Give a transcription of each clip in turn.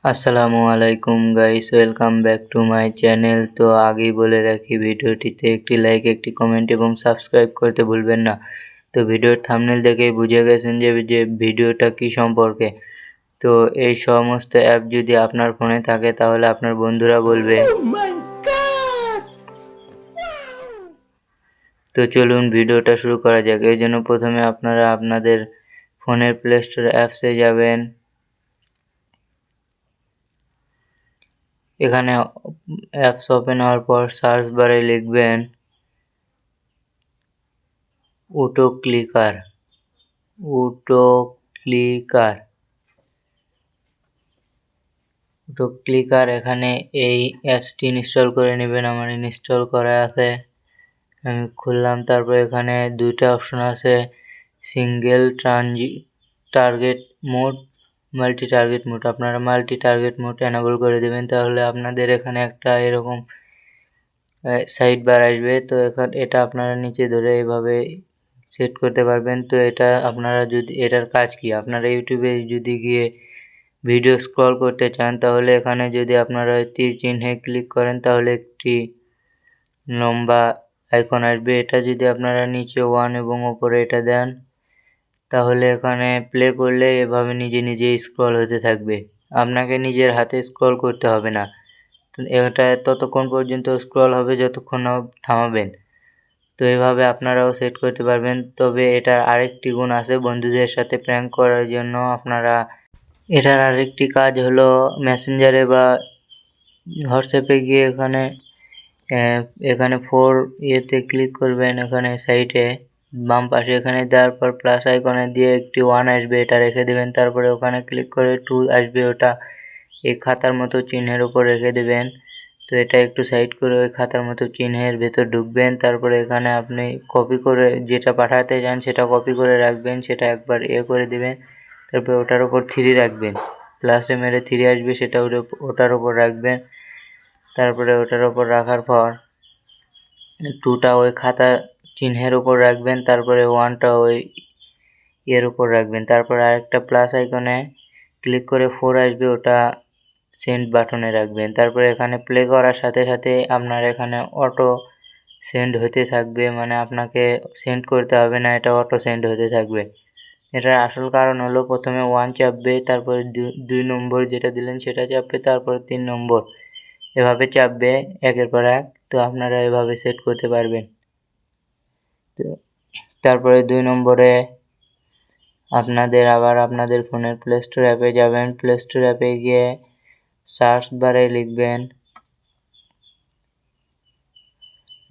আসসালামু আলাইকুম guys, welcome back to my channel. তো আগেই বলে রাখি, ভিডিওটিতে একটি লাইক, একটি কমেন্ট এবং সাবস্ক্রাইব করতে ভুলবেন না। তো ভিডিওর থাম্বনেল দেখেই বুঝে গেছেন যে ভিডিওটা কি সম্পর্কে। তো এই সমস্ত অ্যাপ যদি আপনার ফোনে থাকে তাহলে আপনার বন্ধুরা বলবে। তো চলুন ভিডিওটা শুরু করা যাক। এর জন্য প্রথমে আপনারা আপনাদের ফোনের প্লে স্টোর অ্যাপসে যাবেন। এখানে অ্যাপস ওপেন হওয়ার পর সার্চ বারে লিখবেন অটো ক্লিকার। এখানে এই অ্যাপসটি ইনস্টল করে নেবেন। আমার ইনস্টল করা আছে, আমি খুললাম। তারপর এখানে দুইটা অপশন আছে, single target mode, multi target mode. আপনারা মাল্টি টার্গেট মোড এনেবল করে দেবেন, তাহলে আপনাদের এখানে একটা এরকম সাইড বার আসবে। তো এটা আপনারা নিচে ধরে এভাবে সেট করতে পারবেন। তো এটা আপনারা যদি এটার কাজ কি, আপনারা ইউটিউবে যদি গিয়ে ভিডিও স্ক্রল করতে চান তাহলে এখানে যদি আপনারা তীর চিহ্নে ক্লিক করেন তাহলে একটি লম্বা আইকন আসবে। এটা যদি আপনারা নিচে 1 এবং ওপরে এটা দেন তাহলে এখানে প্লে করলে এভাবে নিজে নিজেই স্ক্রল হতে থাকবে, আপনাকে নিজের হাতে স্ক্রল করতে হবে না। এটা ততক্ষণ পর্যন্ত স্ক্রল হবে যতক্ষণ না থামাবেন। তো এইভাবে আপনারাও সেট করতে পারবেন। তবে এটার আরেকটি গুণ আছে, বন্ধুদের সাথে প্র্যাঙ্ক করার জন্য আপনারা এটার আরেকটি কাজ হলো মেসেঞ্জারে বা হোয়াটসঅ্যাপে গিয়ে এখানে 4 ইয়েতে ক্লিক করবেন। এখানে সাইডে বাম পাশে এখানে দেওয়ার পর প্লাস আইকনে দিয়ে একটি 1 আসবে, এটা রেখে দেবেন। তারপরে ওখানে ক্লিক করে 2 আসবে, ওটা এই খাতার মতো চিহ্নের উপর রেখে দেবেন। তো এটা একটু সাইড করে ওই খাতার মতো চিহ্নের ভেতর ঢুকবেন। তারপরে এখানে আপনি কপি করে যেটা পাঠাতে চান সেটা কপি করে রাখবেন, সেটা একবার করে দিবেন। তারপরে ওটার উপর 3 রাখবেন, প্লাসে মেরে 3 আসবে, সেটা ওটার উপর রাখবেন। তারপরে ওটার উপর রাখার পর 2টা ওই খাতা চিহ্নের উপর রাখবেন, তারপরে 1টা ওই এর উপর রাখবেন। তারপর আরেকটা প্লাস আইকনে ক্লিক করে 4 আসবে, ওটা সেন্ড বাটনে রাখবেন। তারপরে এখানে প্লে করার সাথে সাথে আপনার এখানে অটো সেন্ড হতে থাকবে, মানে আপনাকে সেন্ড করতে হবে না, এটা অটো সেন্ড হতে থাকবে। এটার আসল কারণ হলো প্রথমে 1 চাপবে, তারপরে 2 নম্বর যেটা দিলেন সেটা চাপবে, তারপরে 3 নম্বর, এভাবে চাপবে একের পর এক। তো আপনারা এভাবে সেট করতে পারবেন। তো তারপরে 2 নম্বরে আপনাদের ফোনের প্লে স্টোর অ্যাপে যাবেন। প্লে স্টোর অ্যাপে গিয়ে সার্চ বারে লিখবেন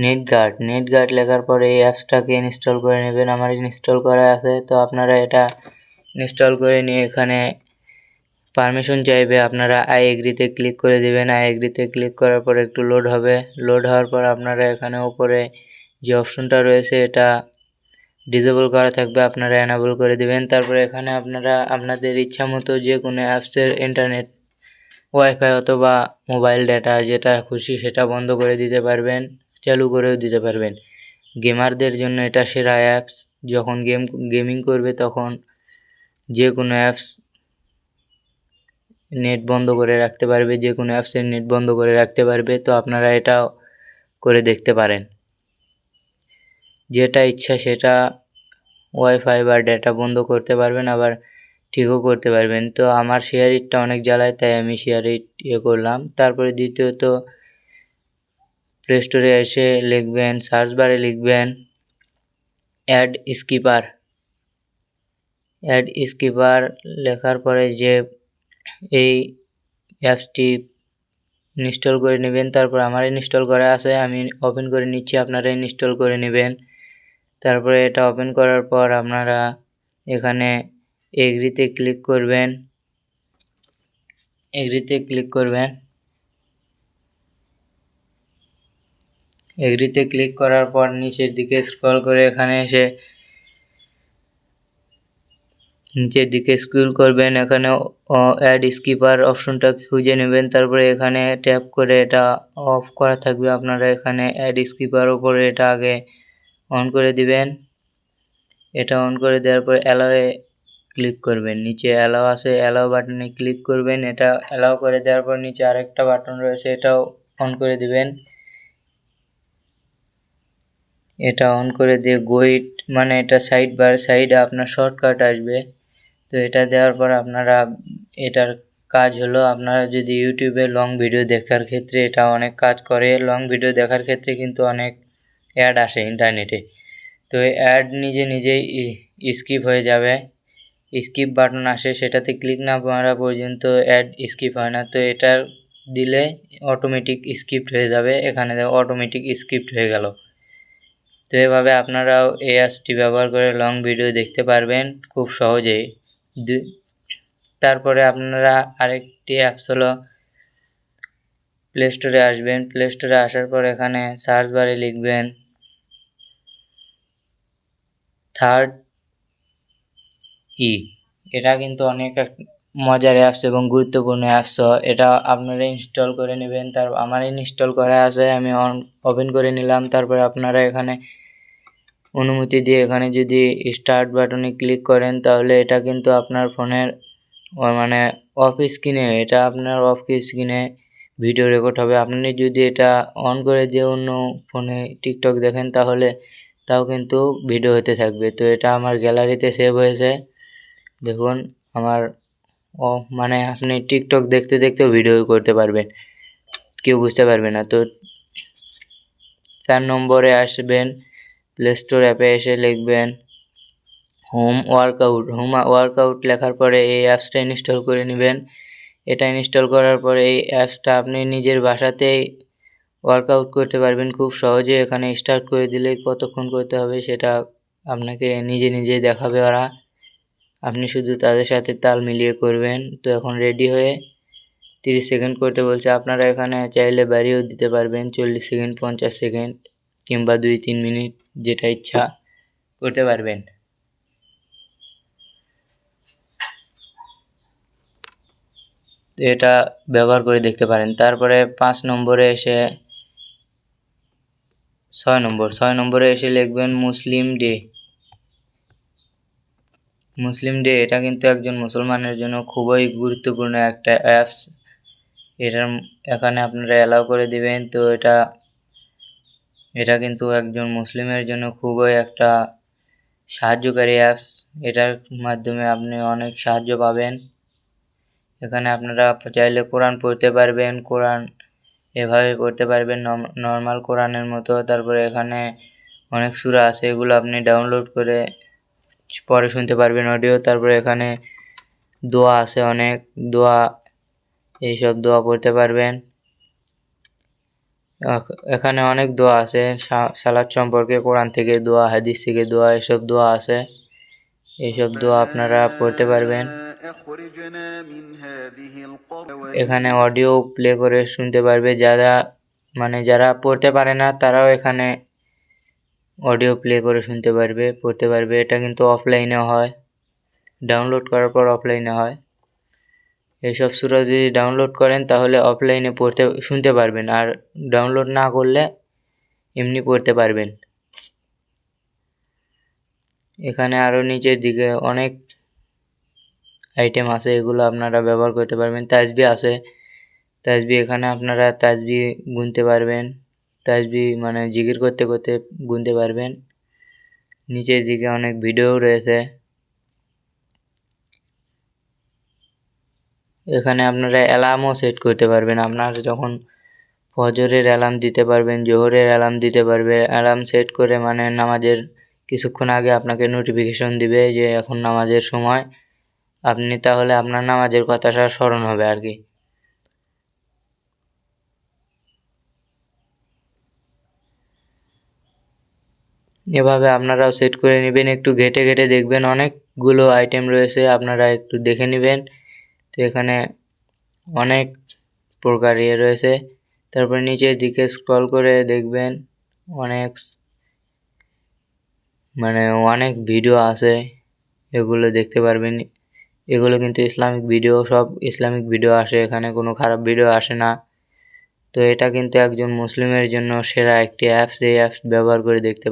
নেটগার্ড লেখার পরে এই অ্যাপসটাকে ইনস্টল করে নেবেন। আমার ইনস্টল করা আছে, তো আপনারা এটা ইনস্টল করে নিয়ে এখানে পারমিশন চাইবে, আপনারা আই এগ্রিতে ক্লিক করে দেবেন। আই এগ্রিতে ক্লিক করার পর একটু লোড হবে। লোড হওয়ার পর আপনারা এখানে উপরে যে অপশনটা রয়েছে এটা ডিসেবল করা থাকবে, আপনারা এনাবল করে দেবেন। তারপরে এখানে আপনারা আপনাদের ইচ্ছা মতো যে কোনো অ্যাপসের ইন্টারনেট, ওয়াইফাই অথবা মোবাইল ডেটা যেটা খুশি সেটা বন্ধ করে দিতে পারবেন, চালু করেও দিতে পারবেন। গেমারদের জন্য এটা সেরা অ্যাপস। যখন গেমিং করবে তখন যে কোনো অ্যাপস নেট বন্ধ করে রাখতে পারবে, যে কোনো অ্যাপসের নেট বন্ধ করে রাখতে পারবে। তো আপনারা এটাও করে দেখতে পারেন, যেটা ইচ্ছা সেটা ওয়াইফাই বা ডেটা বন্ধ করতে পারবেন, আবার ঠিকও করতে পারবেন। তো আমার শেয়ার ইটটা অনেক জ্বালায়, তাই আমি শেয়ার ইট করলাম। তারপরে দ্বিতীয়ত প্লে স্টোরে এসে লিখবেন, সার্চ বারে লিখবেন অ্যাড স্কিপার। লেখার পরে যে এই অ্যাপসটি ইনস্টল করে নেবেন। তারপর আমার ইনস্টল করা আছে, আমি ওপেন করে নিচ্ছি, আপনারা ইনস্টল করে নেবেন। তারপরে এটা ওপেন করার পর আপনারা এখানে এগ্রিতে ক্লিক করবেন। এগ্রিতে ক্লিক করার পর নিচের দিকে স্ক্রল করে এখানে এসে নিচের দিকে স্ক্রল করবেন। এখানে অ্যাড স্কিপার অপশনটা খুঁজে নেবেন। তারপরে এখানে ট্যাপ করে এটা অফ করা থাকবে, আপনারা এখানে অ্যাড স্কিপার উপরে এটা আগে অন করে দিবেন। এটা অন করে দেওয়ার পর অ্যালাওয়ে ক্লিক করবেন, নিচে অ্যালাউ আছে অ্যালাউ বাটনে ক্লিক করবেন। এটা অ্যালাউ করে দেওয়ার পর নিচে আরেকটা বাটন রয়েছে, এটাও অন করে দিবেন। এটা অন করে দিয়ে গোইট মানে এটা সাইড বার সাইডে আপনার শর্টকাট আসবে। তো এটা দেওয়ার পর আপনারা এটার কাজ হলো, আপনারা যদি ইউটিউবে লং ভিডিও দেখার ক্ষেত্রে এটা অনেক কাজ করে। লং ভিডিও দেখার ক্ষেত্রে কিন্তু অনেক অ্যাড আসে ইন্টারনেটে, তো এই অ্যাড নিজেই স্কিপ হয়ে যাবে। স্কিপ বাটন আসে, সেটাতে ক্লিক না মারা পর্যন্ত অ্যাড স্কিপ হয় না। তো এটা দিলে অটোমেটিক স্কিপ্ট হয়ে যাবে, এখানে অটোমেটিক স্কিপ্ট হয়ে গেল। তো এভাবে আপনারাও এই অ্যাপসটি ব্যবহার করে লং ভিডিও দেখতে পারবেন খুব সহজেই। তারপরে আপনারা আরেকটি অ্যাপস হলো প্লে স্টোরে আসবেন। প্লে স্টোরে আসার পর এখানে সার্চ বারে লিখবেন থার্ড ই। এটা কিন্তু অনেক মজার অ্যাপস এবং গুরুত্বপূর্ণ অ্যাপস। এটা আপনারা ইনস্টল করে নেবেন। আমার ইনস্টল করা আছে, আমি ওপেন করে নিলাম। তারপরে আপনারা এখানে অনুমতি দিয়ে এখানে যদি স্টার্ট বাটনে ক্লিক করেন তাহলে এটা কিন্তু আপনার ফোনের মানে অফ স্ক্রিনে, এটা আপনার অফ স্ক্রিনে ভিডিও রেকর্ড হবে। আপনি যদি এটা অন করে দিয়ে অন্য ফোনে টিকটক দেখেন তাহলে তাও কিন্তু ভিডিও হতে থাকবে। তো এটা আমার গ্যালারিতে সেভ হয়েছে, দেখুন আমার মানে আপনি টিকটক দেখতে দেখতেও ভিডিও করতে পারবেন, কেউ বুঝতে পারবে না। তো 4 নম্বরে আসবেন, প্লে স্টোর অ্যাপে এসে লিখবেন হোম ওয়ার্কআউট লেখার পরে এই অ্যাপসটা ইনস্টল করে নেবেন। এটা ইনস্টল করার পরে এই অ্যাপসটা আপনি নিজের বাসাতেই ওয়ার্কআউট করতে পারবেন খুব সহজে। এখানে স্টার্ট করে দিলেই কতক্ষণ করতে হবে সেটা আপনাকে নিজেই দেখাবে ওরা, আপনি শুধু তাদের সাথে তাল মিলিয়ে করবেন। তো এখন রেডি হয়ে 30 সেকেন্ড করতে বলছে, আপনারা এখানে চাইলে বাড়িয়েও দিতে পারবেন, 40 সেকেন্ড 50 সেকেন্ড কিংবা 2-3 মিনিট, যেটা ইচ্ছা করতে পারবেন। তো এটা ব্যবহার করে দেখতে পারেন। তারপরে 5 নম্বরে এসে 6 নম্বরে এসে লিখবেন মুসলিম ডে। এটা কিন্তু একজন মুসলমানের জন্য খুবই গুরুত্বপূর্ণ একটা অ্যাপস। এখানে আপনারা অ্যালাউ করে দিবেন। তো এটা কিন্তু একজন মুসলিমের জন্য খুবই একটা সাহায্যকারী অ্যাপস। এটার মাধ্যমে আপনি অনেক সাহায্য পাবেন। এখানে আপনারা চাইলে কোরআন পড়তে পারবেন, কোরআন এভাবে পড়তে পারবেন নর্মাল কোরআনের মতো। তারপরে এখানে অনেক সূরা আছে, এগুলো আপনি ডাউনলোড করে পরে শুনতে পারবেন অডিও। তারপরে এখানে দোয়া আছে, অনেক দোয়া, এইসব দোয়া পড়তে পারবেন। এখানে অনেক দোয়া আছে সালাত সম্পর্কে, কোরআন থেকে দোয়া, হাদিস থেকে দোয়া, এসব দোয়া আছে, এইসব দোয়া আপনারা পড়তে পারবেন। এখানে অডিও প্লে করে শুনতে পারবে যারা পড়তে পারে না, তারাও এখানে অডিও প্লে করে পড়তে পারবে। এটা কিন্তু অফলাইনে হয়, ডাউনলোড করার পর অফলাইনে হয়। এইসব সূরা যদি ডাউনলোড করেন তাহলে অফলাইনে শুনতে পারবেন, আর ডাউনলোড না করলে এমনি পড়তে পারবেন। এখানে আরও নিচের দিকে অনেক আইটেম আছে, এগুলো আপনারা ব্যবহার করতে পারবেন। তাসবিহ আছে, এখানে আপনারা তাসবিহ গুনতে পারবেন, তাসবিহ মানে জিকির করতে করতে গুনতে পারবেন। নিচের দিকে অনেক ভিডিও রয়েছে, এখানে আপনারা অ্যালার্মও সেট করতে পারবেন। আপনারা যখন ফজরের অ্যালার্ম দিতে পারবেন, জোহরের অ্যালার্ম দিতে পারবে। অ্যালার্ম সেট করে মানে নামাজের কিছুক্ষণ আগে আপনাকে নোটিফিকেশন দিবে যে এখন নামাজের সময়, আপনি তাহলে আপনার নামাজের কথাটা স্মরণ হবে আর কি। এভাবে আপনারাও সেট করে নেবেন, একটু ঘেটে দেখবেন, অনেকগুলো আইটেম রয়েছে, আপনারা একটু দেখে নেবেন। তো এখানে অনেক প্রকার রয়েছে। তারপর নিচের দিকে স্ক্রল করে দেখবেন অনেক ভিডিও আছে, এগুলো দেখতে পারবেন। এগুলো কিন্তু ইসলামিক ভিডিও, সব ইসলামিক ভিডিও আসে, এখানে কোনো খারাপ ভিডিও আসে না। তো এটা কিন্তু একজন মুসলিমের জন্য সেরা একটি অ্যাপস, এই অ্যাপস ব্যবহার করে দেখতে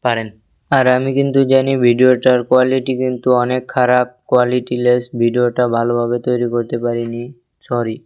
পারেন। আর আমি কিন্তু জানি ভিডিওটার কোয়ালিটি কিন্তু অনেক খারাপ, কোয়ালিটিলেস, ভিডিওটা ভালোভাবে তৈরি করতে পারিনি, সরি।